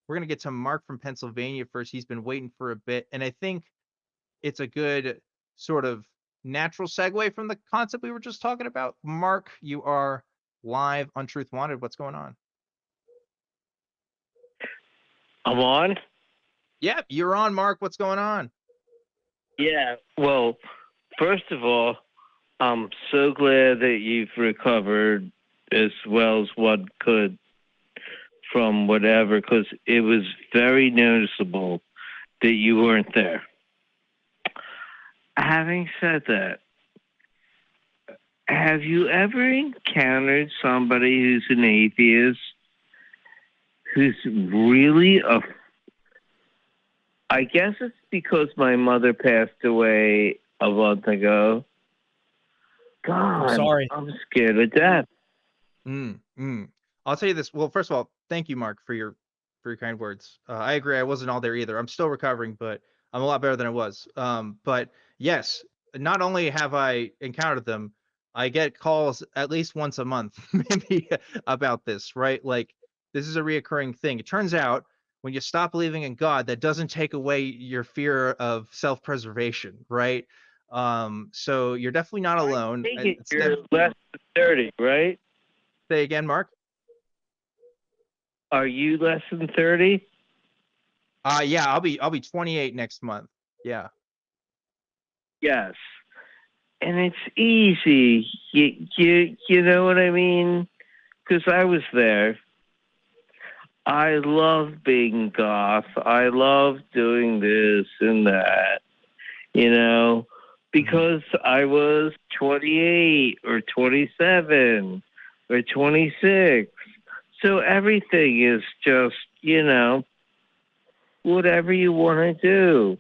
we're gonna get to Mark from Pennsylvania first. He's been waiting for a bit, and I think it's a good sort of natural segue from the concept we were just talking about. Mark, you are live on Truth Wanted. What's going on? I'm on? Yeah, you're on, Mark. What's going on? Yeah. Well, first of all, I'm so glad that you've recovered as well as one could from whatever, because it was very noticeable that you weren't there. Having said that, have you ever encountered somebody who's an atheist who's really I guess it's because my mother passed away a month ago. God, Sorry. I'm scared of death. I'll tell you this. Well, first of all, thank you, Mark, for your kind words. I agree. I wasn't all there either. I'm still recovering, but I'm a lot better than I was. But yes, not only have I encountered them, I get calls at least once a month, maybe about this, right? Like this is a reoccurring thing. It turns out when you stop believing in God, that doesn't take away your fear of self-preservation, right? So you're definitely not alone. I think you're less than 30, right? Say again, Mark. Are you less than 30? Yeah, I'll be 28 next month. Yeah. Yes. And it's easy. You know what I mean? Because I was there. I love being goth. I love doing this and that, because I was 28 or 27 or 26. So everything is just, whatever you want to do.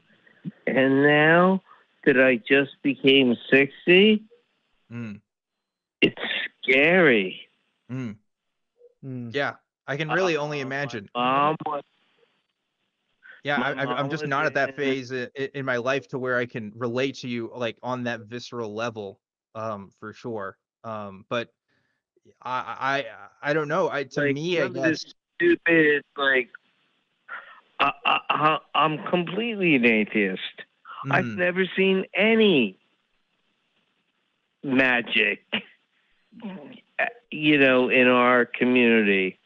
And now that I just became 60, it's scary. Yeah, I can really only imagine. My mom Yeah, my I'm mom just was not at that in- phase in my life to where I can relate to you like on that visceral level, for sure. But I don't know. To like me, I some of this guess. stupid, like, I'm completely an atheist. I've never seen any magic, in our community.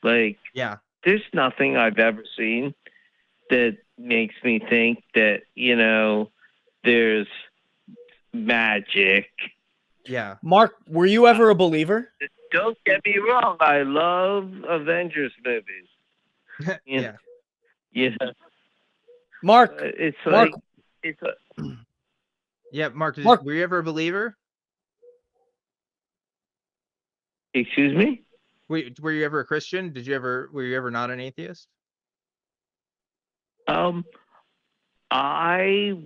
Like, Yeah. there's nothing I've ever seen that makes me think that, there's magic. Yeah. Mark, were you ever a believer? Don't get me wrong. I love Avengers movies. Yeah. Mark, It's Mark, like, it's a, Yeah, Mark, Mark, were you ever a believer? excuse me? Were you ever a Christian? Were you ever not an atheist? I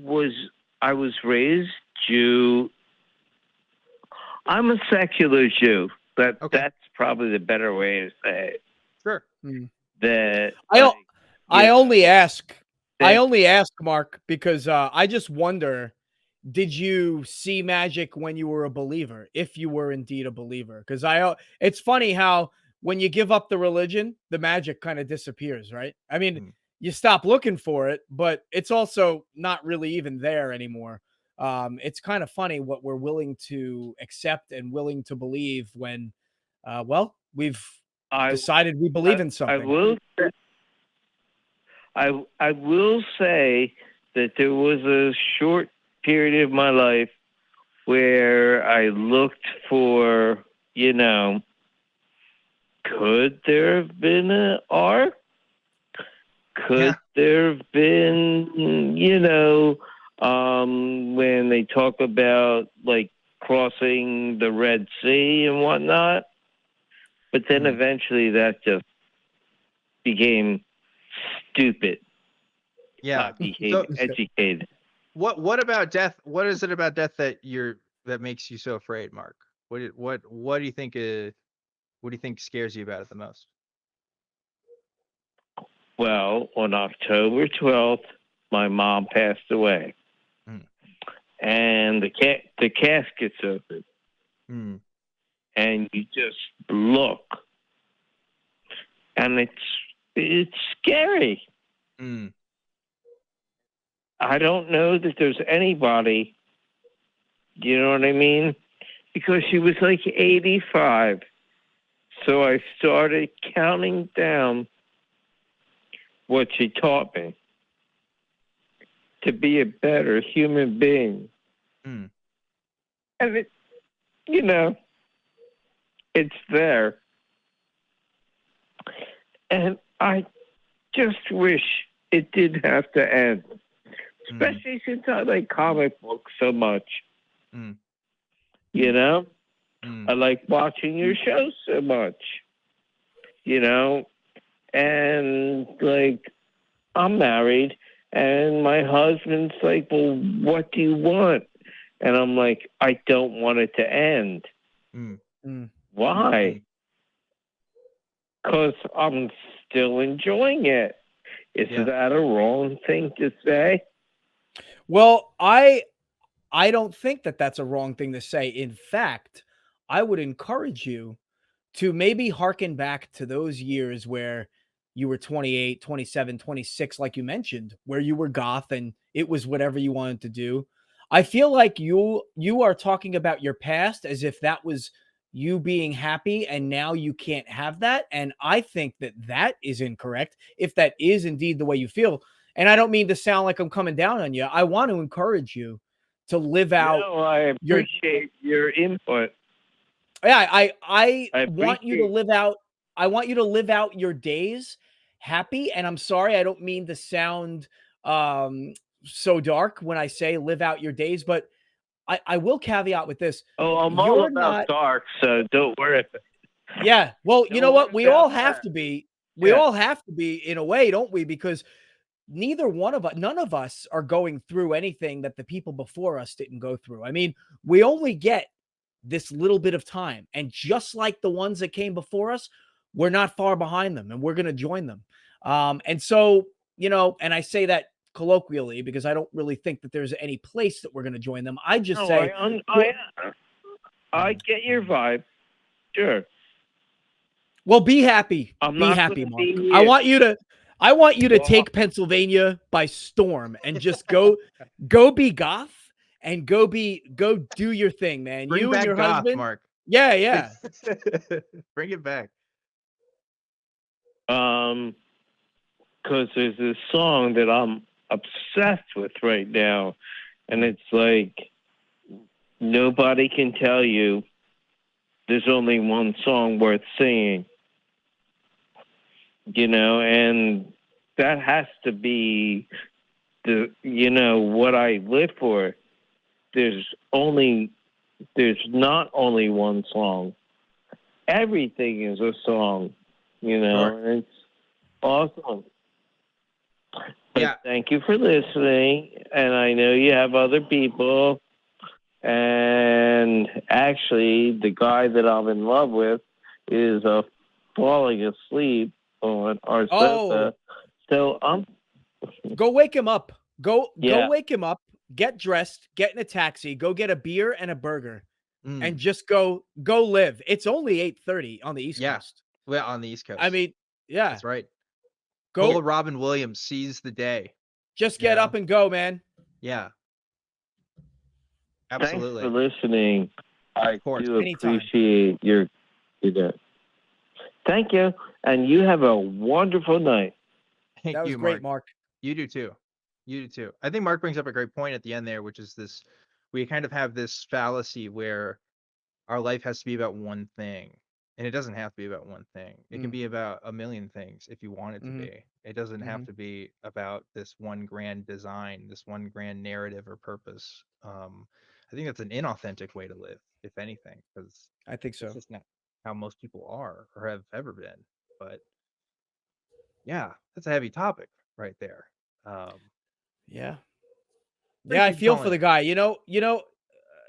was raised Jew. I'm a secular Jew. That's probably the better way to say it. Sure. That I only ask Mark because I just wonder, did you see magic when you were a believer? If you were indeed a believer, because it's funny how when you give up the religion, the magic kind of disappears, right? I mean, you stop looking for it, but it's also not really even there anymore. It's kind of funny what we're willing to accept and willing to believe when, we've decided we believe in something. I will say that there was a short period of my life where I looked for, could there have been an ark? Could there have been, when they talk about like crossing the Red Sea and whatnot? But then eventually that just became stupid. Yeah. Became educated. What about death? What is it about death that makes you so afraid, Mark? What do you think what do you think scares you about it the most? Well, on October 12th, my mom passed away. And the casket's open. And you just look. And it's scary. Mm. I don't know that there's anybody, you know what I mean? Because she was like 85. So I started counting down what she taught me to be a better human being. Mm. And it, you know, it's there. And I just wish it didn't have to end. Especially since I like comic books so much. Mm. You know? Mm. I like watching your show so much. You know? And like, I'm married, and my husband's like, well, what do you want? And I'm like, I don't want it to end. Mm. Mm. Why? Because I'm still enjoying it. Is that a wrong thing to say? Well, I don't think that that's a wrong thing to say. In fact, I would encourage you to maybe harken back to those years where you were 28, 27, 26, like you mentioned, where you were goth and it was whatever you wanted to do. I feel like you are talking about your past as if that was you being happy and now you can't have that, and I think that that is incorrect if that is indeed the way you feel. And I don't mean to sound like I'm coming down on you. I want to encourage you to live out No, I your appreciate your input. yeah, I I want you to appreciate. live out your days happy, and I'm sorry, I don't mean to sound so dark when I say live out your days, but I will caveat with this. Oh, I'm all You're about not dark, so don't worry. Yeah, well, you know Don't worry what? We about all have that. to be. We Yeah. all have to be in a way, don't we? Because none of us are going through anything that the people before us didn't go through. I mean, we only get this little bit of time. And just like the ones that came before us, we're not far behind them and we're going to join them. And so, and I say that colloquially because I don't really think that there's any place that we're going to join them. I just No, say, I get your vibe. Sure. well, be happy. I'm Be not happy, going to Mark. be I here. want you to Well, take Pennsylvania by storm and just go be goth and go do your thing, man. Bring You and back your goth, husband. Mark. Yeah, yeah. Bring it back. because there's this song that I'm obsessed with right now, and it's like nobody can tell you there's only one song worth singing, and that has to be what I live for. There's not only one song. Everything is a song, Sure. and it's awesome. But Yeah. thank you for listening. And I know you have other people. And actually, the guy that I'm in love with is falling asleep on our sofa. So go wake him up. Go Yeah. wake him up. Get dressed. Get in a taxi. Go get a beer and a burger, and just go live. It's only 8:30 on the East Coast. Well, on the East Coast. I mean, yeah, that's right. go. Cola Robin Williams sees the day. Just get up and go, man. Yeah. Absolutely. Thanks for listening. I do Anytime. appreciate your. Thank you, and you have a wonderful night. Thank That was you, great, Mark. You do too. You do too. I think Mark brings up a great point at the end there, which is this: we kind of have this fallacy where our life has to be about one thing, and it doesn't have to be about one thing. It can be about a million things if you want it to be. It doesn't have to be about this one grand design, this one grand narrative or purpose. I think that's an inauthentic way to live, if anything, because I think so. it's just not how most people are or have ever been. But yeah, that's a heavy topic right there. Yeah. Yeah, I feel for the guy.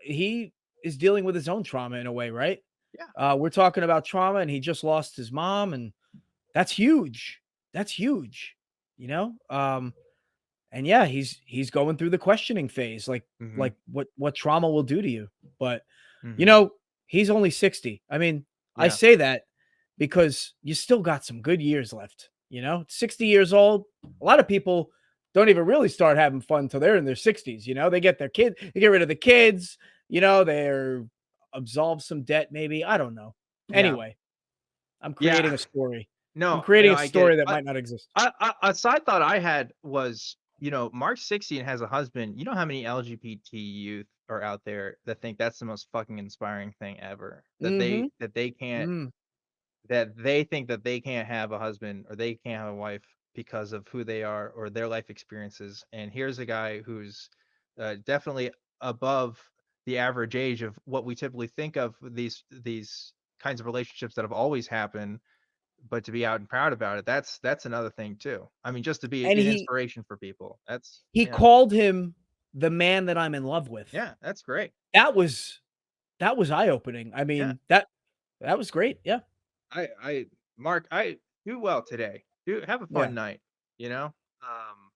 He is dealing with his own trauma in a way, right? Yeah. We're talking about trauma, and he just lost his mom, and that's huge. That's huge. And yeah, he's going through the questioning phase, like what trauma will do to you. But he's only 60. I mean, I say that because you still got some good years left. You know, 60 years old. A lot of people don't even really start having fun until they're in their 60s. You know, they get their kid, they get rid of the kids. You know, they're absolve some debt. Maybe I don't know. Yeah. Anyway, I'm creating Yeah. a story. I'm No, creating a I get it. story that might not exist. A side thought I had was, Mark's 60 and has a husband. You know how many LGBT youth are out there that think that's the most fucking inspiring thing ever? Mm-hmm. That they can't Mm. that they think that they can't have a husband or they can't have a wife because of who they are or their life experiences. And here's a guy who's definitely above the average age of what we typically think of these kinds of relationships that have always happened, but to be out and proud about it, that's another thing too. I mean, just to be And an inspiration for people. That's he yeah. called him the man that I'm in love with. Yeah, that's great. That was eye opening. I Yeah. mean, that was great. Yeah. I Mark, I do well today. Do have a fun Yeah. night, you know?